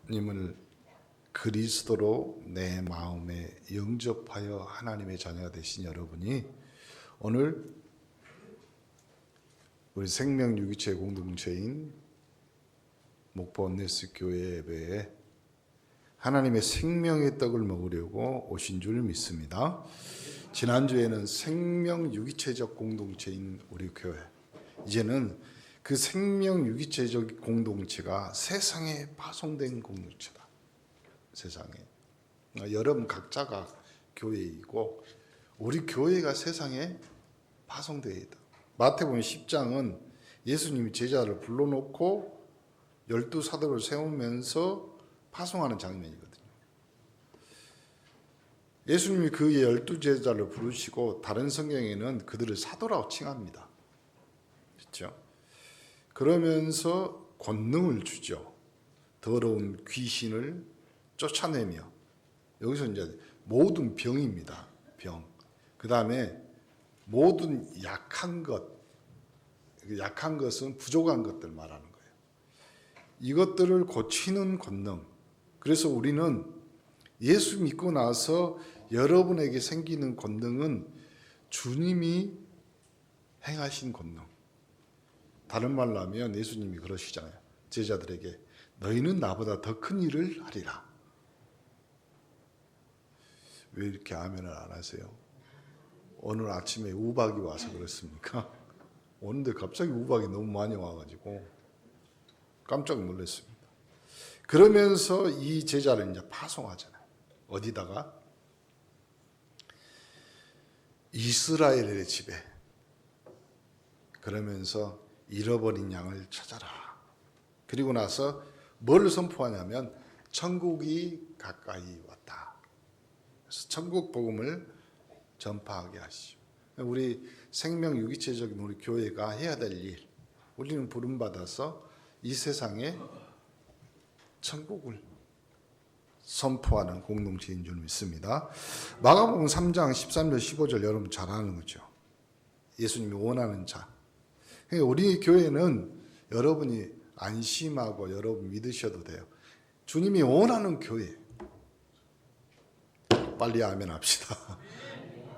예수님을 그리스도로 내 마음에 영접하여 하나님의 자녀가 되신 여러분이 오늘 우리 생명 유기체 공동체인 목포 언네스 교회 예배에 하나님의 생명의 떡을 먹으려고 오신 줄 믿습니다. 지난주에는 생명 유기체적 공동체인 우리 교회, 이제는 그 생명 유기체적 공동체가 세상에 파송된 공동체다. 세상에 여러분 각자가 교회이고 우리 교회가 세상에 파송되어 있다. 마태복음 10장은 예수님이 제자를 불러놓고 12사도를 세우면서 파송하는 장면이거든요. 예수님이 그 12제자를 부르시고 다른 성경에는 그들을 사도라고 칭합니다. 그렇죠? 그러면서 권능을 주죠. 더러운 귀신을 쫓아내며, 여기서 이제 모든 병입니다. 병. 그 다음에 모든 약한 것은 부족한 것들 말하는 거예요. 이것들을 고치는 권능. 그래서 우리는 예수 믿고 나서 여러분에게 생기는 권능은 주님이 행하신 권능. 다른 말로 하면 예수님이 그러시잖아요. 제자들에게 너희는 나보다 더 큰 일을 하리라. 왜 이렇게 아멘을 안 하세요? 오늘 아침에 우박이 와서 그렇습니까? 오는데 갑자기 우박이 너무 많이 와가지고 깜짝 놀랐습니다. 그러면서 이 제자를 이제 파송하잖아요. 어디다가? 이스라엘의 집에. 그러면서 잃어버린 양을 찾아라. 그리고 나서 뭘 선포하냐면 천국이 가까이 왔다. 그래서 천국 복음을 전파하게 하시죠. 우리 생명 유기체적인 우리 교회가 해야 될 일, 우리는 부름받아서 이 세상에 천국을 선포하는 공동체인 줄 믿습니다. 마가복음 3장 13절 15절 여러분 잘 아는 거죠. 예수님이 원하는 자. 우리 교회는 여러분이 안심하고 여러분 믿으셔도 돼요. 주님이 원하는 교회. 빨리 아멘 합시다.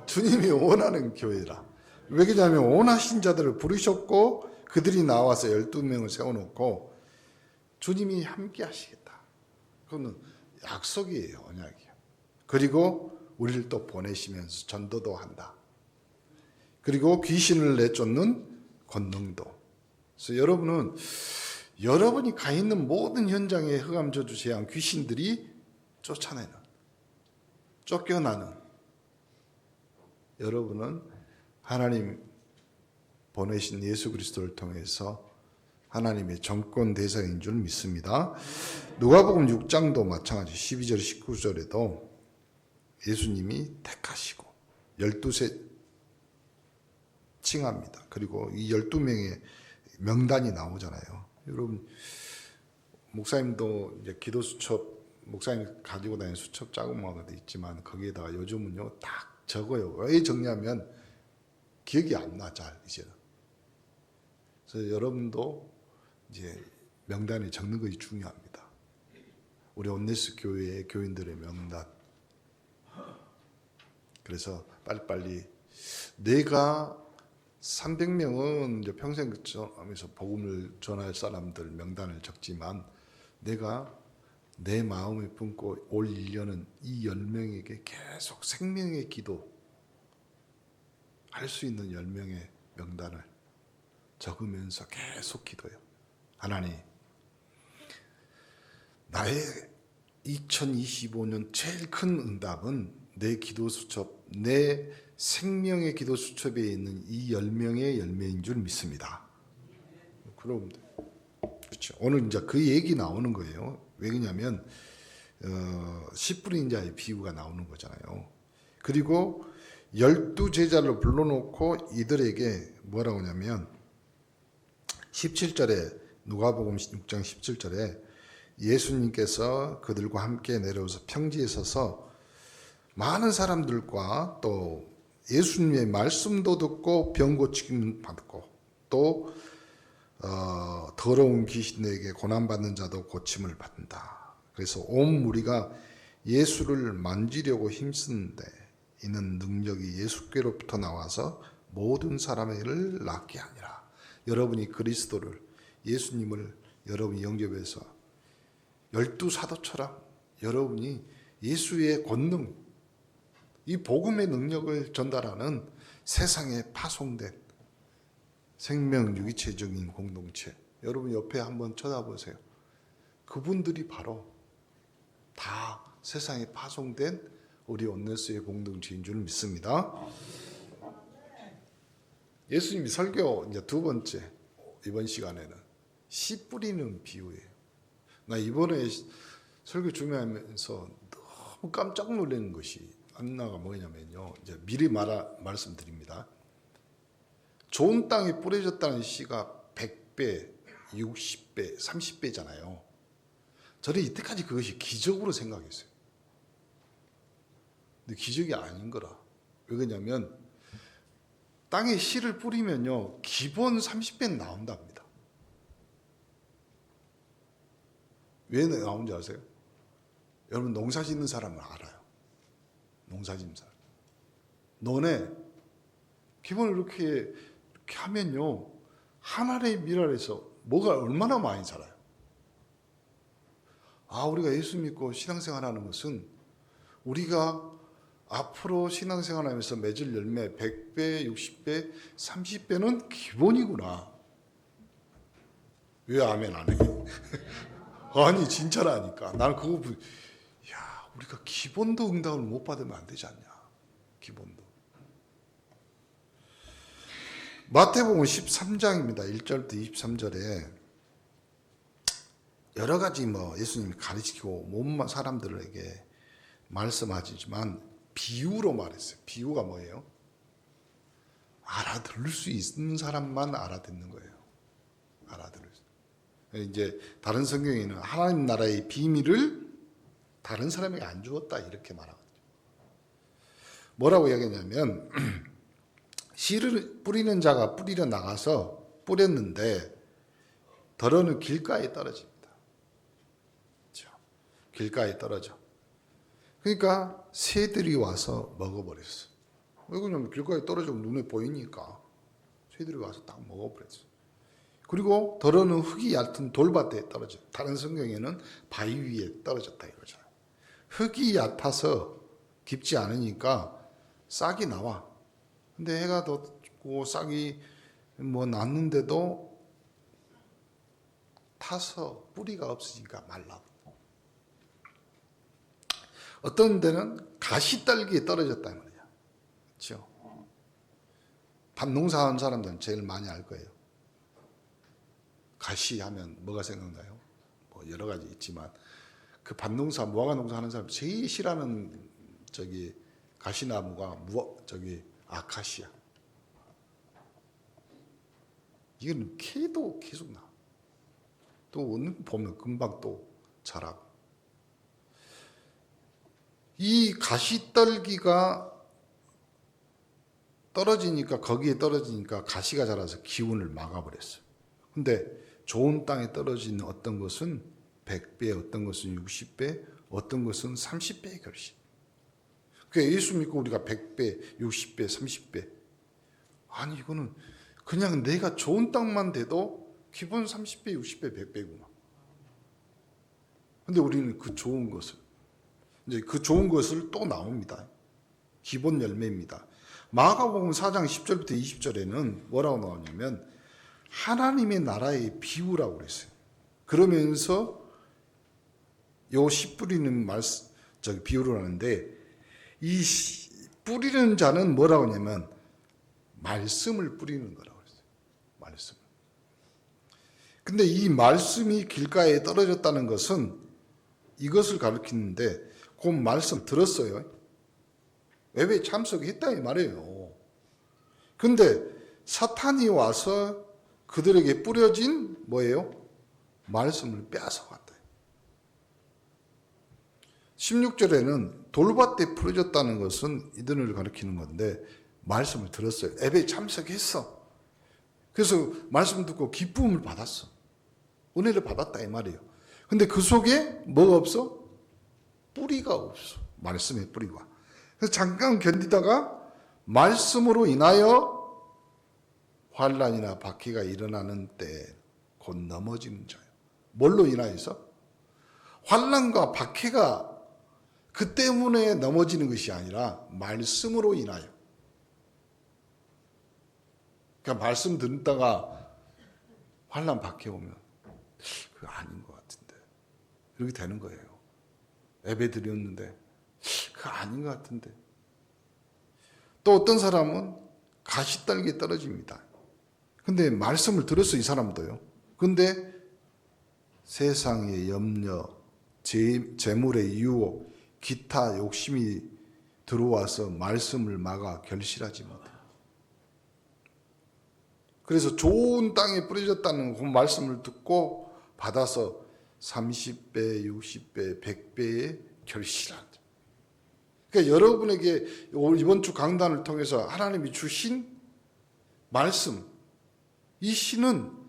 주님이 원하는 교회라. 왜 그러냐면 원하신 자들을 부르셨고 그들이 나와서 12명을 세워놓고 주님이 함께 하시겠다. 그거는 약속이에요. 언약이에요. 그리고 우리를 또 보내시면서 전도도 한다. 그리고 귀신을 내쫓는 권능도. 그래서 여러분이 가 있는 모든 현장에 흑암 저주 재앙 귀신들이 쫓아내는, 쫓겨나는, 여러분은 하나님 보내신 예수 그리스도를 통해서 하나님의 정권 대상인 줄 믿습니다. 누가복음 6장도 마찬가지 12절 19절에도 예수님이 택하시고 12세 칭합니다. 그리고 이 12명의 명단이 나오잖아요. 여러분 목사님도 이제 기도 수첩, 목사님 가지고 다니는 수첩 자그마하게 있지만 거기에다가 요즘은요 딱 적어요. 왜 적냐면 기억이 안 나 잘 이제는. 그래서 여러분도 이제 명단에 적는 것이 중요합니다. 우리 온네스 교회의 교인들의 명단. 그래서 빨리빨리 내가 300명은 이제 평생 하면서 복음을 전할 사람들 명단을 적지만 내가 내 마음에 품고 올 1년은 이 10명에게 계속 생명의 기도 할 수 있는 10명의 명단을 적으면서 계속 기도해요. 하나님, 나의 2025년 제일 큰 응답은 내 기도 수첩, 내 생명의 기도 수첩에 있는 이 10명의 열매인 줄 믿습니다. 그럼 그렇죠. 오늘 이제 그 얘기 나오는 거예요. 왜 그러냐면 10분의 자의 비유가 나오는 거잖아요. 그리고 12제자를 불러놓고 이들에게 뭐라고 하냐면 17절에 누가복음 6장 17절에 예수님께서 그들과 함께 내려오서 평지에 서서 많은 사람들과 또 예수님의 말씀도 듣고 병 고치기는 받고 또 더러운 귀신에게 고난받는 자도 고침을 받는다. 그래서 온 무리가 예수를 만지려고 힘쓰는데 이는 능력이 예수께로부터 나와서 모든 사람을 낫게 하니라. 여러분이 그리스도를, 예수님을 여러분이 영접해서 12사도처럼 여러분이 예수의 권능, 이 복음의 능력을 전달하는 세상에 파송된 생명 유기체적인 공동체, 여러분 옆에 한번 쳐다보세요. 그분들이 바로 다 세상에 파송된 우리 온네스의 공동체인 줄 믿습니다. 예수님이 설교 이제 두 번째, 이번 시간에는 씨 뿌리는 비유예요. 나 이번에 설교 준비하면서 너무 깜짝 놀라는 것이 하나가 뭐냐면요. 이제 미리 말씀드립니다. 좋은 땅에 뿌려졌다는 씨가 100배, 60배, 30배잖아요. 저는 이때까지 그것이 기적으로 생각했어요. 근데 기적이 아닌 거라. 왜 그러냐면 땅에 씨를 뿌리면요. 기본 30배는 나온답니다. 왜 나온지 아세요? 여러분 농사 짓는 사람은 알아요. 농사 짓는 사람. 너네 기본으로 이렇게 하면요. 하나의 밀알에서 뭐가 얼마나 많이 자라요. 우리가 예수 믿고 신앙생활하는 것은 우리가 앞으로 신앙생활하면서 맺을 열매 100배, 60배, 30배는 기본이구나. 왜 아멘 안 해? 아니 진짜라니까. 나는 그거 우리가 기본도 응답을 못 받으면 안 되지 않냐. 기본도. 마태복음 13장입니다. 1절부터 23절에 여러 가지 예수님이 가르치고 몸만 사람들에게 말씀하시지만 비유로 말했어요. 비유가 뭐예요? 알아들을 수 있는 사람만 알아듣는 거예요. 알아들을 수. 이제 다른 성경에는 하나님 나라의 비밀을 다른 사람에게 안 주었다 이렇게 말하거든요. 뭐라고 이야기하냐면 씨를 뿌리는 자가 뿌리러 나가서 뿌렸는데 덜어는 길가에 떨어집니다. 그렇죠? 길가에 떨어져. 그러니까 새들이 와서 먹어버렸어. 왜 그러냐면 길가에 떨어지면 눈에 보이니까 새들이 와서 딱 먹어버렸어. 그리고 덜어는 흙이 얕은 돌밭에 떨어져. 다른 성경에는 바위 위에 떨어졌다 이거잖아요. 흙이 얕아서 깊지 않으니까 싹이 나와. 근데 해가 덥고 싹이 났는데도 타서 뿌리가 없으니까 말라. 어떤 데는 가시떨기에 떨어졌다 말이야. 그렇죠? 밭농사하는 사람들은 제일 많이 알 거예요. 가시하면 뭐가 생각나요? 여러 가지 있지만 그 밭농사, 무화과 농사하는 사람 제일 싫어하는 가시나무가 아카시아. 이건 캐도 계속 나. 또 보면 금방 또 자라고. 이 가시떨기가 거기에 떨어지니까 가시가 자라서 기운을 막아버렸어요. 근데 좋은 땅에 떨어진 어떤 것은 100배, 어떤 것은 60배, 어떤 것은 30배의 결실. 그러니까 예수 믿고 우리가 100배, 60배, 30배. 아니 이거는 그냥 내가 좋은 땅만 돼도 기본 30배, 60배, 100배구나. 근데 우리는 그 좋은 것을 이제 그 좋은 것을 또 나옵니다. 기본 열매입니다. 마가복음 4장 10절부터 20절에는 뭐라고 나오냐면 하나님의 나라의 비유라고 그랬어요. 그러면서 요 씨 뿌리는 비유를 하는데 이 뿌리는 자는 뭐라고 하냐면 말씀을 뿌리는 거라고 했어요. 말씀. 근데 이 말씀이 길가에 떨어졌다는 것은 이것을 가리키는데 그 말씀 들었어요. 예배에 참석했다 이 말이에요. 근데 사탄이 와서 그들에게 뿌려진 뭐예요? 말씀을 빼앗아갔다. 16절에는 돌밭에 뿌려졌다는 것은 이들을 가리키는 건데 말씀을 들었어요. 예배에 참석했어. 그래서 말씀 듣고 기쁨을 받았어. 은혜를 받았다 이 말이에요. 근데 그 속에 뭐가 없어? 뿌리가 없어. 말씀의 뿌리가. 그래서 잠깐 견디다가 말씀으로 인하여 환난이나 박해가 일어나는 때 곧 넘어지는 자예요. 뭘로 인하여서? 환난과 박해가 그 때문에 넘어지는 것이 아니라 말씀으로 인하여. 그러니까 말씀 듣다가 환난 박해 오면 그거 아닌 것 같은데 이렇게 되는 거예요. 예배 드렸는데 그거 아닌 것 같은데. 또 어떤 사람은 가시떨기에 떨어집니다. 근데 말씀을 들었어, 이 사람도요. 근데 세상의 염려, 재물의 유혹, 기타 욕심이 들어와서 말씀을 막아 결실하지 못해요. 그래서 좋은 땅에 뿌려졌다는 그 말씀을 듣고 받아서 30배, 60배, 100배의 결실한다. 그러니까 여러분에게 이번 주 강단을 통해서 하나님이 주신 말씀, 이 신은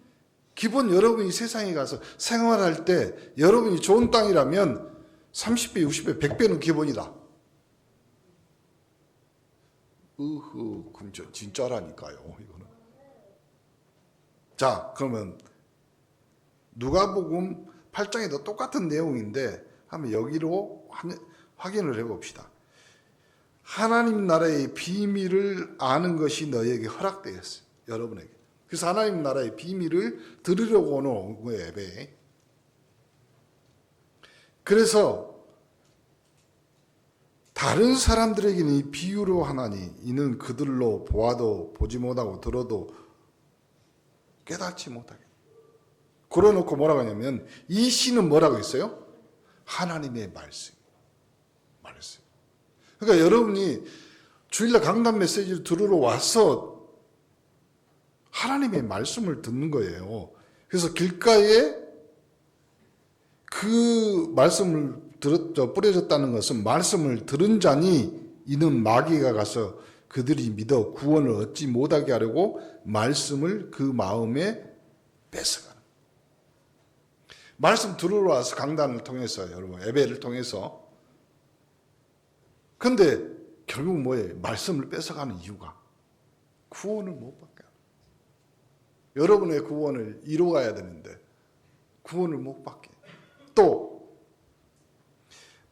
기본 여러분이 세상에 가서 생활할 때 여러분이 좋은 땅이라면 30배, 60배, 100배는 기본이다. 그럼 진짜라니까요, 이거는. 자, 그러면 누가복음 8장에도 똑같은 내용인데 한번 여기로 확인을 해봅시다. 하나님 나라의 비밀을 아는 것이 너에게 허락되었어요. 여러분에게. 그래서 하나님 나라의 비밀을 들으려고 오는 거예요, 예배에. 그래서 다른 사람들에게는 이 비유로 하나니 이는 그들로 보아도 보지 못하고 들어도 깨닫지 못하게. 그러놓고 뭐라고 하냐면 이 시는 뭐라고 했어요? 하나님의 말씀. 그러니까 여러분이 주일날 강단 메시지를 들으러 와서 하나님의 말씀을 듣는 거예요. 그래서 길가에 그 말씀을 뿌려졌다는 것은 말씀을 들은 자니 이는 마귀가 가서 그들이 믿어 구원을 얻지 못하게 하려고 말씀을 그 마음에 뺏어가는. 말씀 들으러 와서 강단을 통해서 여러분 예배를 통해서. 근데 결국 뭐예요? 말씀을 뺏어가는 이유가 구원을 못 받게 하는. 여러분의 구원을 이루어가야 되는데 구원을 못 받게. 또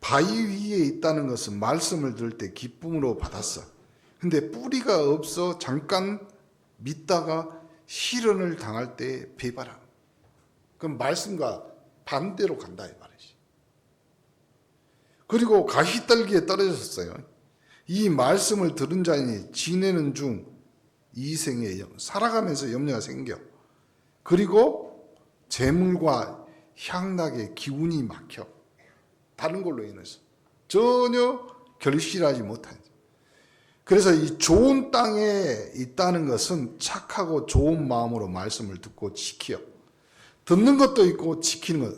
바위 위에 있다는 것은 말씀을 들을 때 기쁨으로 받았어. 근데 뿌리가 없어 잠깐 믿다가 시련을 당할 때 배반하는. 그럼 말씀과 반대로 간다 이 말이지. 그리고 가시떨기에 떨어졌어요. 이 말씀을 들은 자니 지내는 중 이생에 살아가면서 염려가 생겨. 그리고 재물과 향락의 기운이 막혀. 다른 걸로 인해서 전혀 결실하지 못한. 그래서 이 좋은 땅에 있다는 것은 착하고 좋은 마음으로 말씀을 듣고 지켜. 듣는 것도 있고 지키는 것.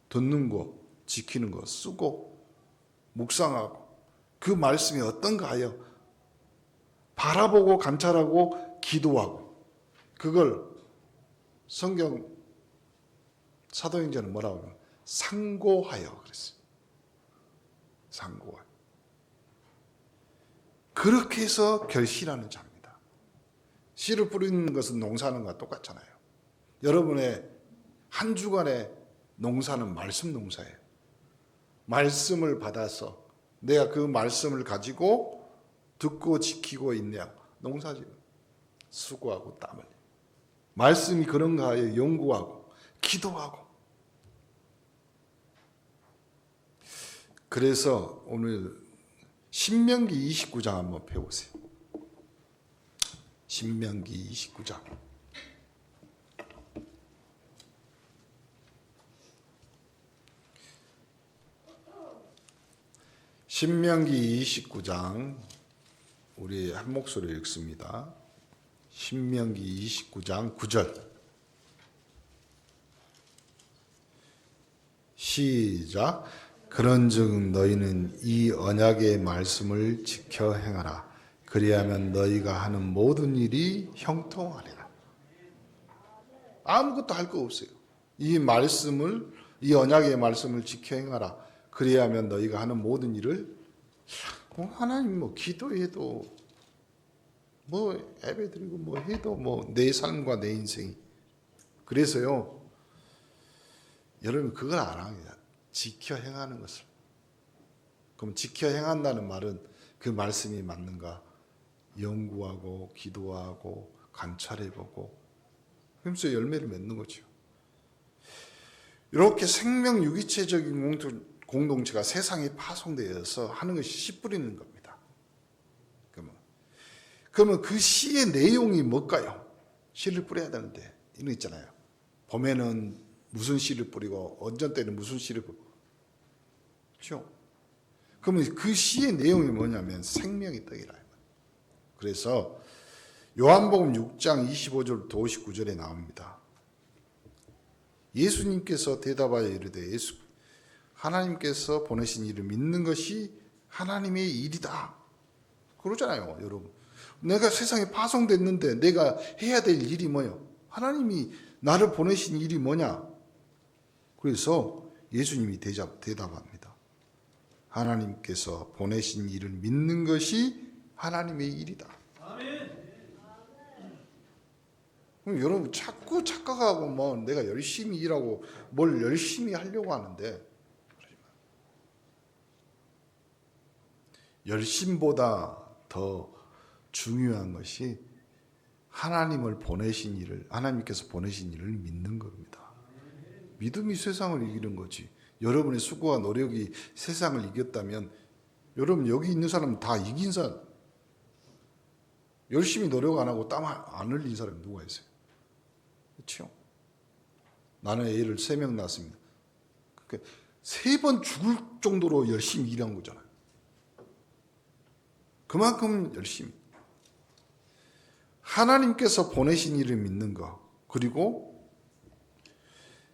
듣는 거, 지키는 거, 쓰고 묵상하고 그 말씀이 어떤가 하여 바라보고 관찰하고 기도하고. 그걸 성경 사도행전은 뭐라고 하면 상고하여 그랬어요. 상고하여. 그렇게 해서 결실하는 자입니다. 씨를 뿌리는 것은 농사하는 것과 똑같잖아요. 여러분의 한 주간의 농사는 말씀 농사예요. 말씀을 받아서 내가 그 말씀을 가지고 듣고 지키고 있냐 농사지. 수고하고 땀 흘려. 말씀이 그런가 하여 연구하고 기도하고. 그래서 오늘 신명기 29장 한번 펴보세요. 신명기 29장. 신명기 29장 우리 한 목소리로 읽습니다. 신명기 29장 9절 시작. 그런즉 너희는 이 언약의 말씀을 지켜 행하라. 그리하면 너희가 하는 모든 일이 형통하리라. 아무것도 할 거 없어요. 이 말씀을 이 언약의 말씀을 지켜 행하라. 그래야면 너희가 하는 모든 일을 하나님 뭐 기도해도 뭐 예배드리고 뭐 해도 뭐 내 삶과 내 인생이 그래서요 여러분 그걸 안 합니다. 지켜 행하는 것을. 그럼 지켜 행한다는 말은 그 말씀이 맞는가 연구하고 기도하고 관찰해보고 그러면서 열매를 맺는 거죠. 이렇게 생명 유기체적인 공동체가 세상에 파송되어서 하는 것이 씨 뿌리는 겁니다. 그러면 그 씨의 내용이 뭘까요? 씨를 뿌려야 되는데 이런 거 있잖아요. 봄에는 무슨 씨를 뿌리고 언전 때는 무슨 씨를 뿌리고 그렇죠? 그러면 그 씨의 내용이 뭐냐면 생명의 떡이라. 그래서 요한복음 6장 25절부터 59절에 나옵니다. 예수님께서 대답하여 이르되 하나님께서 보내신 이를 믿는 것이 하나님의 일이다. 그러잖아요, 여러분. 내가 세상에 파송됐는데 내가 해야 될 일이 뭐예요? 하나님이 나를 보내신 일이 뭐냐? 그래서 예수님이 대답합니다. 하나님께서 보내신 일을 믿는 것이 하나님의 일이다. 그럼 여러분 자꾸 착각하고 뭐 내가 열심히 일하고 뭘 열심히 하려고 하는데 열심보다 더 중요한 것이 하나님을 보내신 일을 하나님께서 보내신 일을 믿는 겁니다. 믿음이 세상을 이기는 거지. 여러분의 수고와 노력이 세상을 이겼다면 여러분 여기 있는 사람은 다 이긴 사람. 열심히 노력 안 하고 땀 안 흘린 사람이 누가 있어요? 그렇죠? 나는 애를 3명 낳았습니다. 3번 죽을 정도로 열심히 일한 거잖아요. 그만큼 열심히. 하나님께서 보내신 일을 믿는 것 그리고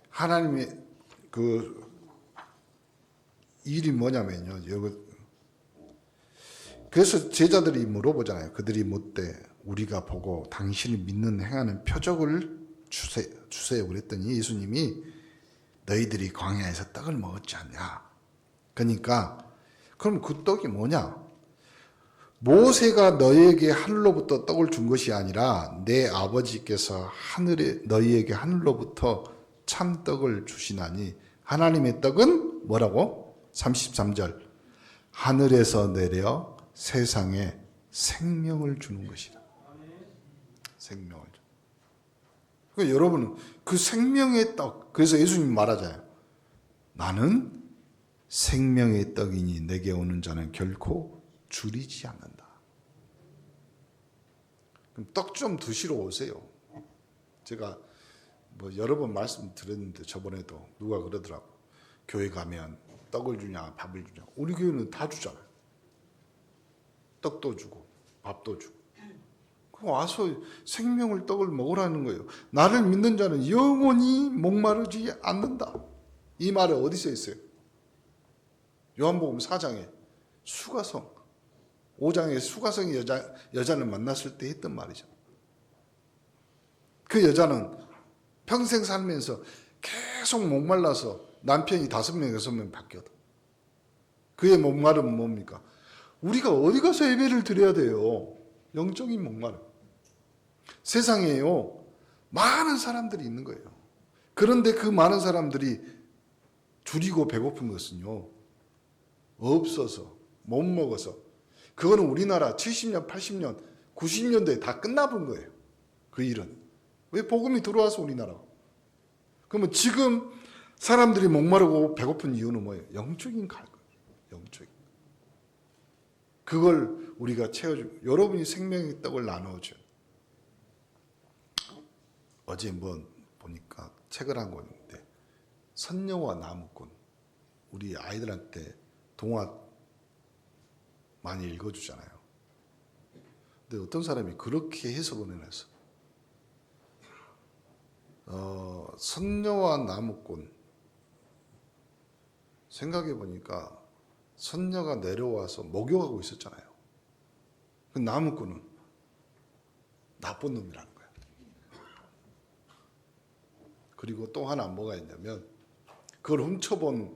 하나님의 그 일이 뭐냐면요. 그래서 제자들이 물어보잖아요. 그들이 묻되 우리가 보고 당신을 믿는 행하는 표적을 주세요. 그랬더니 예수님이 너희들이 광야에서 떡을 먹었지 않냐. 그러니까 그럼 그 떡이 뭐냐? 모세가 너희에게 하늘로부터 떡을 준 것이 아니라 내 아버지께서 너희에게 하늘로부터 참떡을 주시나니 하나님의 떡은 뭐라고? 33절 하늘에서 내려 세상에 생명을 주는 것이다. 생명을 주. 그러니까 여러분 그 생명의 떡 그래서 예수님이 말하잖아요. 나는 생명의 떡이니 내게 오는 자는 결코 줄이지 않는다. 그럼 떡 좀 드시러 오세요. 제가 뭐 여러 번 말씀드렸는데 저번에도 누가 그러더라고. 교회 가면 떡을 주냐 밥을 주냐. 우리 교회는 다 주잖아요. 떡도 주고 밥도 주고. 그럼 와서 생명을 떡을 먹으라는 거예요. 나를 믿는 자는 영원히 목마르지 않는다. 이 말이 어디서 있어요? 요한복음 4장에 수가성 5장에 수가성의 여자를 만났을 때 했던 말이죠. 그 여자는 평생 살면서 계속 목말라서 남편이 5명, 6명 바뀌어도 그의 목마름은 뭡니까? 우리가 어디 가서 예배를 드려야 돼요? 영적인 목마름. 세상에요 많은 사람들이 있는 거예요. 그런데 그 많은 사람들이 줄이고 배고픈 것은요 없어서 못 먹어서 그거는 우리나라 70년, 80년, 90년대에 다 끝나본 거예요. 그 일은. 왜 복음이 들어와서 우리나라. 그러면 지금 사람들이 목마르고 배고픈 이유는 뭐예요? 영적인 갈증. 영적인. 그걸 우리가 채워주고 여러분이 생명의 떡을 나눠줘. 어제 한번 보니까 책을 한 권인데 선녀와 나무꾼 우리 아이들한테 동화 많이 읽어주잖아요. 근데 어떤 사람이 그렇게 해석을 해놨어. 선녀와 나무꾼 생각해 보니까 선녀가 내려와서 목욕하고 있었잖아요. 그 나무꾼은 나쁜 놈이라는 거야. 그리고 또 하나 뭐가 있냐면 그걸 훔쳐본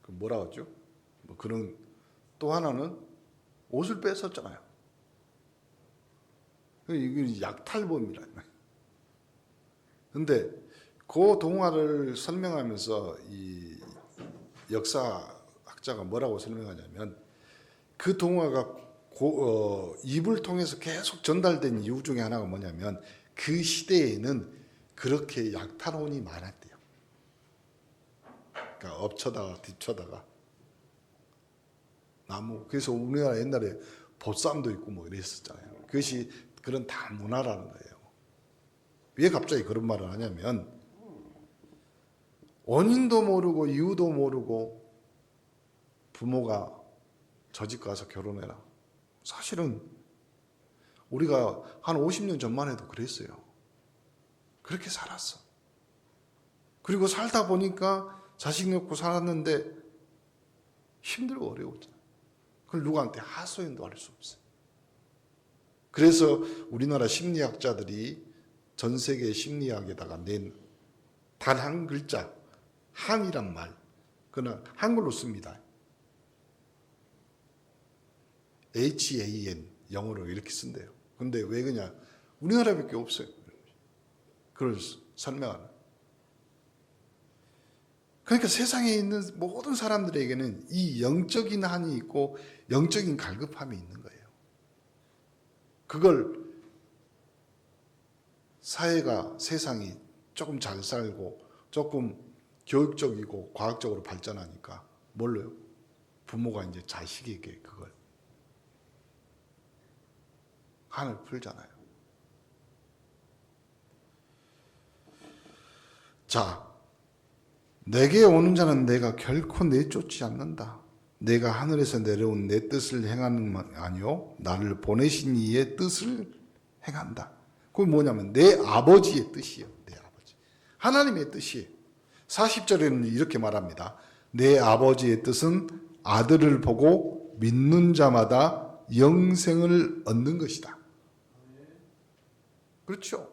그 뭐라 하죠? 뭐 그런 또 하나는 옷을 뺏었잖아요. 이게 약탈범이라. 근데 그 동화를 설명하면서 이 역사학자가 뭐라고 설명하냐면 그 동화가 입을 통해서 계속 전달된 이유 중에 하나가 뭐냐면 그 시대에는 그렇게 약탈혼이 많았대요. 그러니까 엎쳐다가 뒤쳐다가 나무. 그래서 우리나라 옛날에 보쌈도 있고 뭐 이랬었잖아요. 그것이 그런 다 문화라는 거예요. 왜 갑자기 그런 말을 하냐면 원인도 모르고 이유도 모르고 부모가 저 집 가서 결혼해라. 사실은 우리가 한 50년 전만 해도 그랬어요. 그렇게 살았어. 그리고 살다 보니까 자식 놓고 살았는데 힘들고 어려웠잖아요. 그걸 누구한테 하소연도 할 수 없어요. 그래서 우리나라 심리학자들이 전 세계 심리학에다가 낸 단 한 글자, 한이란 말, 그는 한글로 씁니다. HAN, 영어로 이렇게 쓴대요. 근데 왜 그냐? 우리나라밖에 없어요. 그걸 설명하는. 그러니까 세상에 있는 모든 사람들에게는 이 영적인 한이 있고 영적인 갈급함이 있는 거예요. 그걸 사회가, 세상이 조금 잘 살고 조금 교육적이고 과학적으로 발전하니까 뭘로요? 부모가 이제 자식에게 그걸 한을 풀잖아요. 자, 내게 오는 자는 내가 결코 내쫓지 않는다. 내가 하늘에서 내려온 내 뜻을 행하는 것 아니요 나를 보내신 이의 뜻을 행한다. 그건 뭐냐면 내 아버지의 뜻이에요. 내 아버지. 하나님의 뜻이에요. 40절에는 이렇게 말합니다. 내 아버지의 뜻은 아들을 보고 믿는 자마다 영생을 얻는 것이다. 그렇죠.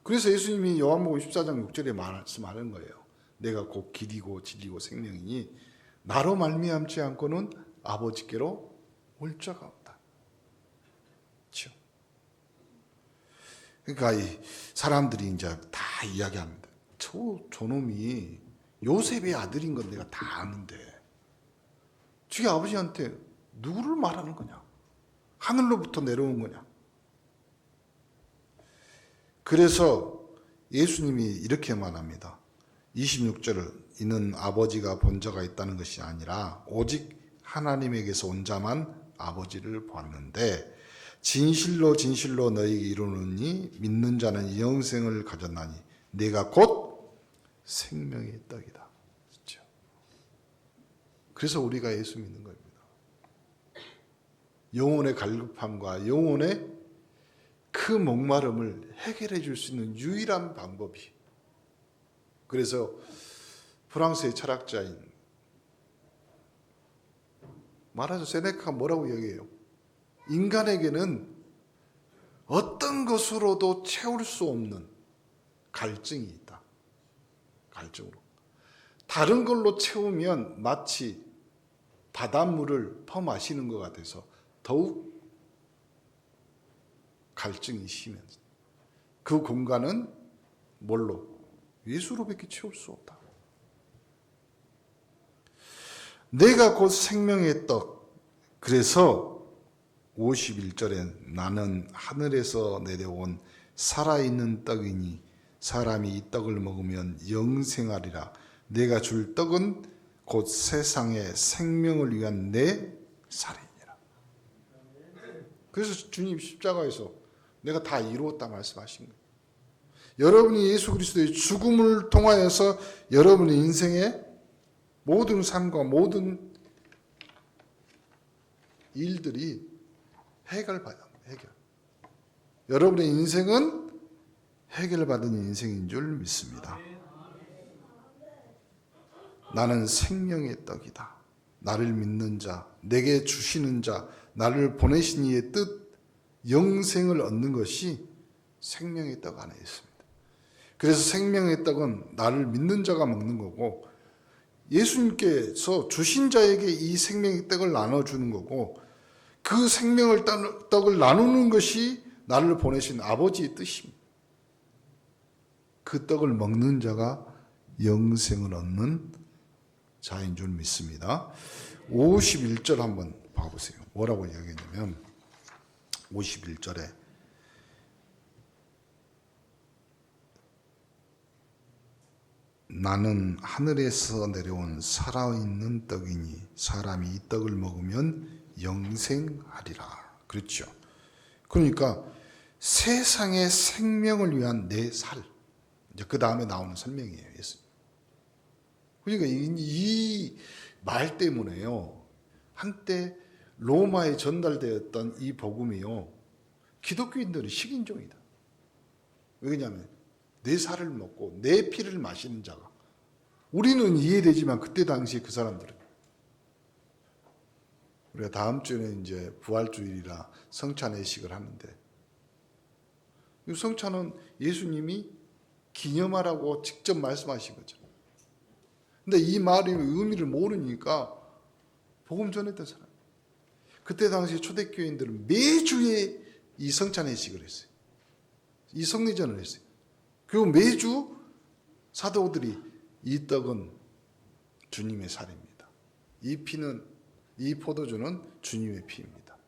그래서 예수님이 요한복음 14장 6절에 말씀하는 거예요. 내가 곧 길이고 진리고 생명이니 나로 말미암지 않고는 아버지께로 올 자가 없다. 그렇죠. 그러니까 이 사람들이 이제 다 이야기합니다. 저놈이 요셉의 아들인 건 내가 다 아는데 지 아버지한테 누구를 말하는 거냐? 하늘로부터 내려온 거냐? 그래서 예수님이 이렇게 말합니다. 26절을 이는 아버지가 본 자가 있다는 것이 아니라 오직 하나님에게서 온 자만 아버지를 보았는데 진실로 진실로 너희에게 이르노니 믿는 자는 영생을 가졌나니 내가 곧 생명의 떡이다. 그렇죠? 그래서 우리가 예수 믿는 겁니다. 영혼의 갈급함과 영혼의 그 목마름을 해결해 줄 수 있는 유일한 방법이. 그래서 프랑스의 철학자인 말하자 세네카가 뭐라고 이야기해요? 인간에게는 어떤 것으로도 채울 수 없는 갈증이 있다. 갈증으로. 다른 걸로 채우면 마치 바닷물을 퍼마시는 것 같아서 더욱 갈증이 심해져. 그 공간은 뭘로? 예수로밖에 채울 수 없다. 내가 곧 생명의 떡. 그래서 51절에 나는 하늘에서 내려온 살아있는 떡이니 사람이 이 떡을 먹으면 영생하리라. 내가 줄 떡은 곧 세상의 생명을 위한 내 살이니라. 그래서 주님 십자가에서 내가 다 이루었다 말씀하신 거예요. 여러분이 예수 그리스도의 죽음을 통하여서 여러분의 인생의 모든 삶과 모든 일들이 해결받아. 해결. 여러분의 인생은 해결받은 인생인 줄 믿습니다. 나는 생명의 떡이다. 나를 믿는 자, 내게 주시는 자, 나를 보내신 이의 뜻, 영생을 얻는 것이 생명의 떡 안에 있습니다. 그래서 생명의 떡은 나를 믿는 자가 먹는 거고 예수님께서 주신 자에게 이 생명의 떡을 나눠주는 거고 그 생명의 떡을 나누는 것이 나를 보내신 아버지의 뜻입니다. 그 떡을 먹는 자가 영생을 얻는 자인 줄 믿습니다. 51절 한번 봐보세요. 뭐라고 이야기했냐면 51절에 나는 하늘에서 내려온 살아있는 떡이니 사람이 이 떡을 먹으면 영생하리라. 그렇죠. 그러니까 세상의 생명을 위한 내 살. 이제 그 다음에 나오는 설명이에요. 예수. 그러니까 이 말 때문에요. 한때 로마에 전달되었던 이 복음이요. 기독교인들은 식인종이다. 왜냐하면 내 살을 먹고 내 피를 마시는 자가. 우리는 이해되지만 그때 당시 그 사람들은. 우리가 다음 주에는 이제 부활주일이라 성찬 예식을 하는데 이 성찬은 예수님이 기념하라고 직접 말씀하신 거죠. 근데 이 말의 의미를 모르니까 복음 전했던 사람. 그때 당시 초대교인들은 매주에 이 성찬 예식을 했어요. 이 성례전을 했어요. 그리고 매주 사도들이 이 떡은 주님의 살입니다. 이 피는 이 포도주는 주님의 피입니다.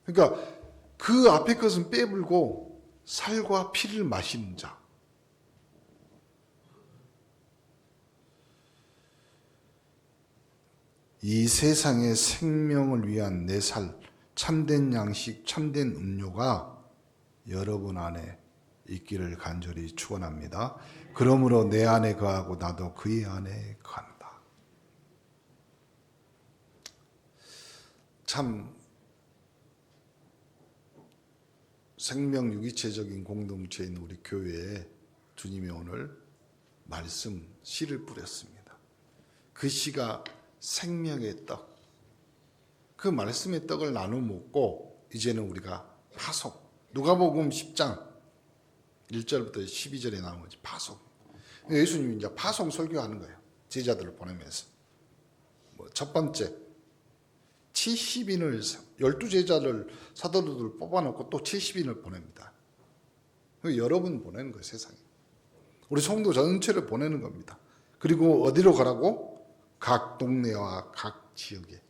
그러니까 그 앞에 것은 빼불고 살과 피를 마시는 자. 이 세상의 생명을 위한 내 살, 참된 양식, 참된 음료가 여러분 안에 있기를 간절히 축원합니다. 그러므로 내 안에 거하고 나도 그의 안에 거한다. 참 생명 유기체적인 공동체인 우리 교회에 주님이 오늘 말씀 씨를 뿌렸습니다. 그 씨가 생명의 떡, 그 말씀의 떡을 나눠 먹고 이제는 우리가 파송, 누가복음 10장 1절부터 12절에 나오는 거지. 파송. 예수님이 이제 파송 설교하는 거예요. 제자들을 보내면서. 첫 번째 70인을 12제자를 사도들을 뽑아놓고 또 70인을 보냅니다. 여러분 보내는 거예요. 세상에. 우리 성도 전체를 보내는 겁니다. 그리고 어디로 가라고? 각 동네와 각 지역에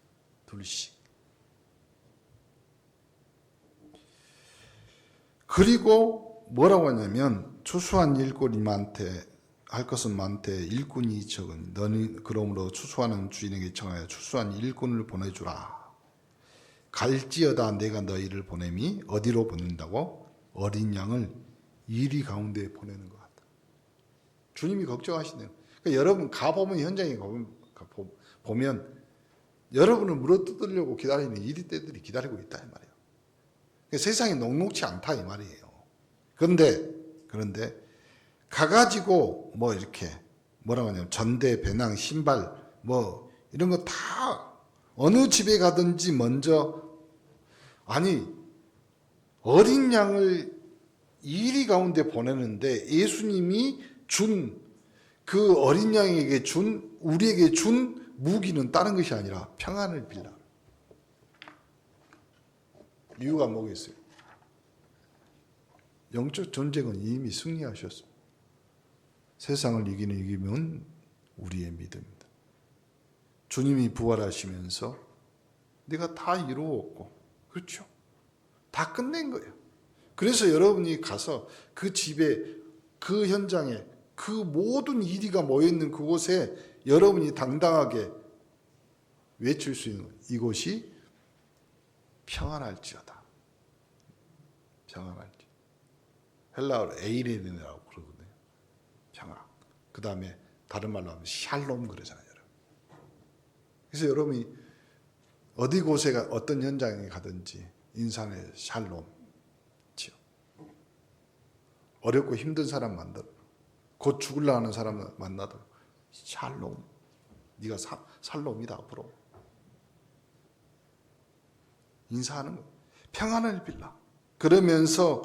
둘씩. 그리고 뭐라고 하냐면 추수한 일꾼이 많대 할 것은 많대 일꾼이 적은 너는 그러므로 추수하는 주인에게 청하여 추수한 일꾼을 보내주라. 갈지어다 내가 너희를 보냄이 어디로 보낸다고? 어린 양을 이리 가운데 보내는 것 같다. 주님이 걱정하시네요. 그러니까 여러분 가보면 현장에 보면 여러분을 물어뜯으려고 기다리는 이리 떼들이 기다리고 있다 이 말이에요. 그러니까 세상이 녹록치 않다 이 말이에요. 그런데 가가지고 뭐 이렇게 뭐라고 하냐면 전대, 배낭, 신발 뭐 이런 거 다 어느 집에 가든지 먼저 아니 어린 양을 이리 가운데 보내는데 예수님이 준 그 어린 양에게 준 우리에게 준 무기는 다른 것이 아니라 평안을 빌라. 이유가 뭐겠어요? 영적 전쟁은 이미 승리하셨습니다. 세상을 이기면 우리의 믿음입니다. 주님이 부활하시면서 내가 다 이루었고, 그렇죠? 다 끝낸 거예요. 그래서 여러분이 가서 그 집에, 그 현장에, 그 모든 이리가 모여있는 그곳에 여러분이 당당하게 외칠 수 있는 이곳이 평안할지어다. 평안할지. 헬라어로 에이레네라고 그러거든요. 평안. 그 다음에 다른 말로 하면 샬롬 그러잖아요. 여러분. 그래서 여러분이 어디 곳에 어떤 현장에 가든지 인산의 샬롬 지요. 어렵고 힘든 사람 만나도 곧 죽으려 하는 사람 만나도 샬롬. 네가 살롬이다 앞으로. 인사하는 거. 평안을 빌라. 그러면서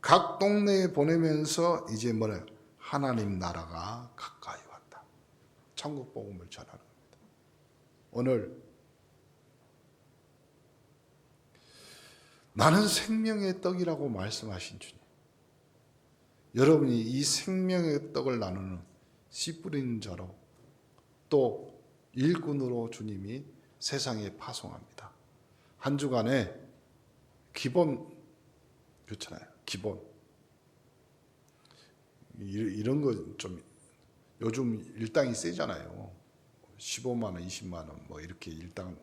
각 동네에 보내면서 이제 뭐래? 하나님 나라가 가까이 왔다. 천국 복음을 전하는 겁니다. 오늘 나는 생명의 떡이라고 말씀하신 주님. 여러분이 이 생명의 떡을 나누는 씨 뿌리는 자로 또 일꾼으로 주님이 세상에 파송합니다. 한 주간에 기본 그렇잖아요. 기본 이런 거 좀 요즘 일당이 세잖아요. 15만 원, 20만 원 뭐 이렇게 일당.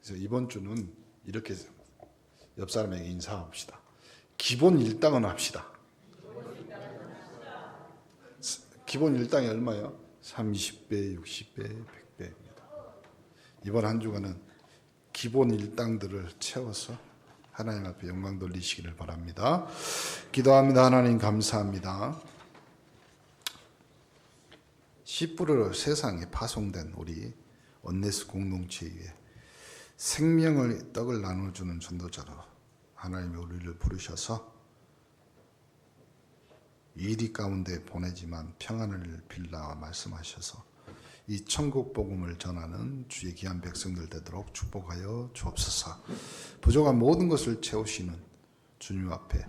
그래서 이번 주는 이렇게 옆 사람에게 인사합시다. 기본 일당은 합시다. 기본 일당이 얼마예요? 30배, 60배, 100배입니다. 이번 한 주간은 기본 일당들을 채워서 하나님 앞에 영광 돌리시기를 바랍니다. 기도합니다. 하나님 감사합니다. 씨뿌리로 세상에 파송된 우리 언네스 공동체 위에 생명의 떡을 나눠주는 전도자로 하나님이 우리를 부르셔서 이리 가운데 보내지만 평안을 빌라 말씀하셔서 이 천국 복음을 전하는 주의 귀한 백성들 되도록 축복하여 주옵소서. 부족한 모든 것을 채우시는 주님 앞에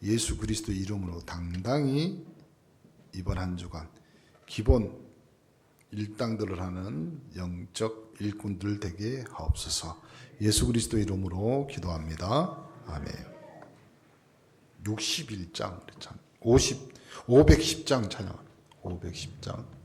예수 그리스도 이름으로 당당히 이번 한 주간 기본 일당들을 하는 영적 일꾼들 되게 하옵소서. 예수 그리스도 이름으로 기도합니다. 아멘. 61장 그랬잖아요. 510장 찬양. 510장.